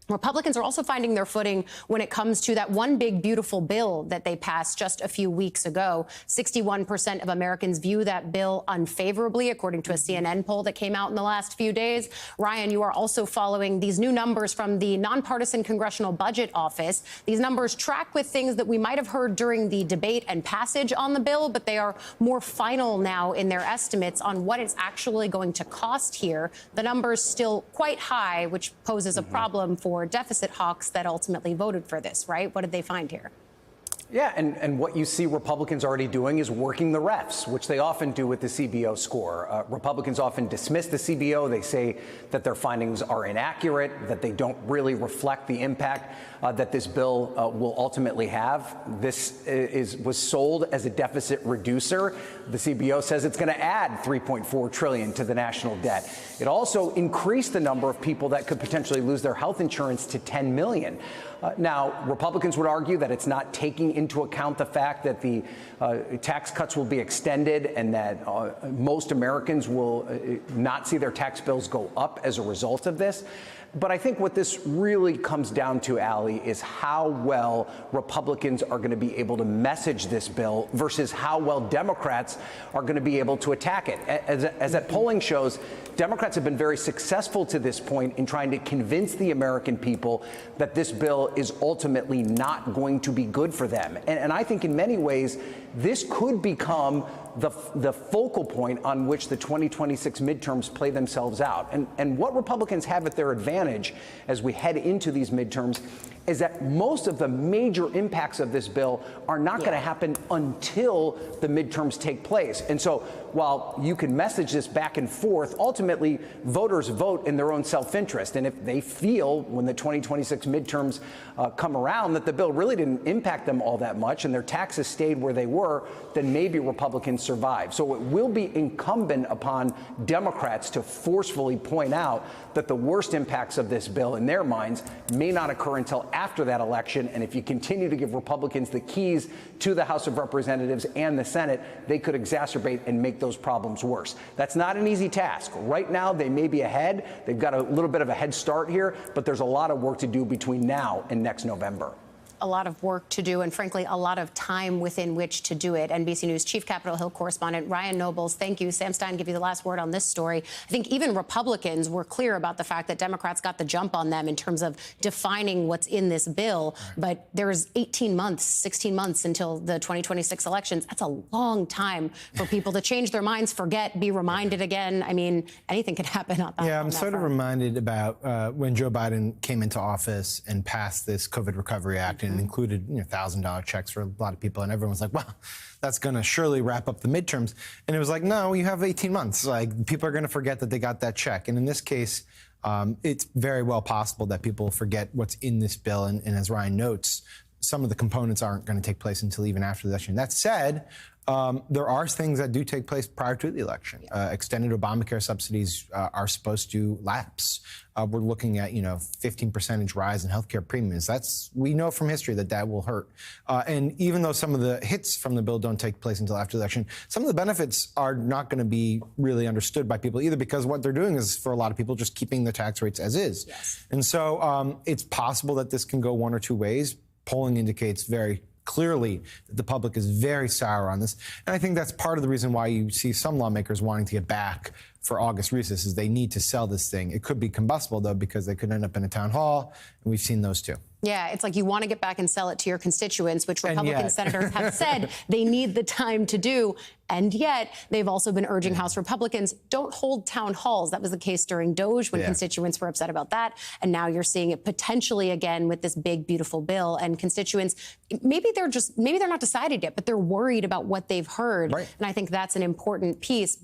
Republicans are also finding their footing when it comes to that one big, beautiful bill that they passed just a few weeks ago. 61% of Americans view that bill unfavorably, according to a CNN poll that came out in the last few days. Ryan, you are also following these new numbers from the Nonpartisan Congressional Budget Office. These numbers track with things that we might have heard during the debate and passage on the bill, but they are more final now in their estimates on what it's actually going to cost here. The number's still quite high, which poses a problem for deficit hawks that ultimately voted for this, right? What did they find here? Yeah, and what you see Republicans already doing is working the refs, which they often do with the CBO score. Republicans often dismiss the CBO. They say that their findings are inaccurate, that they don't really reflect the impact that this bill will ultimately have. This was sold as a deficit reducer. The CBO says it's going to add $3.4 trillion to the national debt. It also increased the number of people that could potentially lose their health insurance to 10 million. Now, Republicans would argue that it's not taking into account the fact that the tax cuts will be extended and that most Americans will not see their tax bills go up as a result of this. But I think what this really comes down to, Allie, is how well Republicans are going to be able to message this bill versus how well Democrats are going to be able to attack it. As that polling shows, Democrats have been very successful to this point in trying to convince the American people that this bill is ultimately not going to be good for them. And I think in many ways, this could become the focal point on which the 2026 midterms play themselves out. And what Republicans have at their advantage as we head into these midterms is that most of the major impacts of this bill are not going to happen until the midterms take place. And so while you can message this back and forth, ultimately voters vote in their own self-interest. And if they feel when the 2026 midterms come around that the bill really didn't impact them all that much and their taxes stayed where they were, then maybe Republicans survive. So it will be incumbent upon Democrats to forcefully point out that the worst impacts of this bill in their minds may not occur until after that election. And if you continue to give Republicans the keys to the House of Representatives and the Senate, they could exacerbate and make those problems worse. That's not an easy task. Right now, they may be ahead. They've got a little bit of a head start here, but there's a lot of work to do between now and next November. A lot of work to do and, frankly, a lot of time within which to do it. NBC News Chief Capitol Hill correspondent Ryan Nobles, thank you. Sam Stein, give you the last word on this story. I think even Republicans were clear about the fact that Democrats got the jump on them in terms of defining what's in this bill. But there's 18 months, 16 months until the 2026 elections. That's a long time for people to change their minds, forget, be reminded again. I mean, anything could happen on that. Yeah, I'm sort of reminded about when Joe Biden came into office and passed this COVID Recovery Act and included $1,000 checks for a lot of people, and everyone's like, well, that's going to surely wrap up the midterms. And it was like, no, you have 18 months. Like, people are going to forget that they got that check. And in this case, it's very well possible that people forget what's in this bill. And as Ryan notes, some of the components aren't going to take place until even after the election. That said, there are things that do take place prior to the election. Extended Obamacare subsidies are supposed to lapse. We're looking at, 15% rise in healthcare premiums. We know from history that will hurt. And even though some of the hits from the bill don't take place until after the election, some of the benefits are not going to be really understood by people either, because what they're doing is, for a lot of people, just keeping the tax rates as is. Yes. And so it's possible that this can go one or two ways. Polling indicates very clearly that the public is very sour on this. And I think that's part of the reason why you see some lawmakers wanting to get back for August recess, is they need to sell this thing. It could be combustible, though, because they could end up in a town hall, and we've seen those too. Yeah, it's like you want to get back and sell it to your constituents, which Republican senators have said they need the time to do. And yet they've also been urging House Republicans, don't hold town halls. That was the case during DOJ when constituents were upset about that. And now you're seeing it potentially again with this big, beautiful bill. And constituents, maybe they're not decided yet, but they're worried about what they've heard. Right. And I think that's an important piece.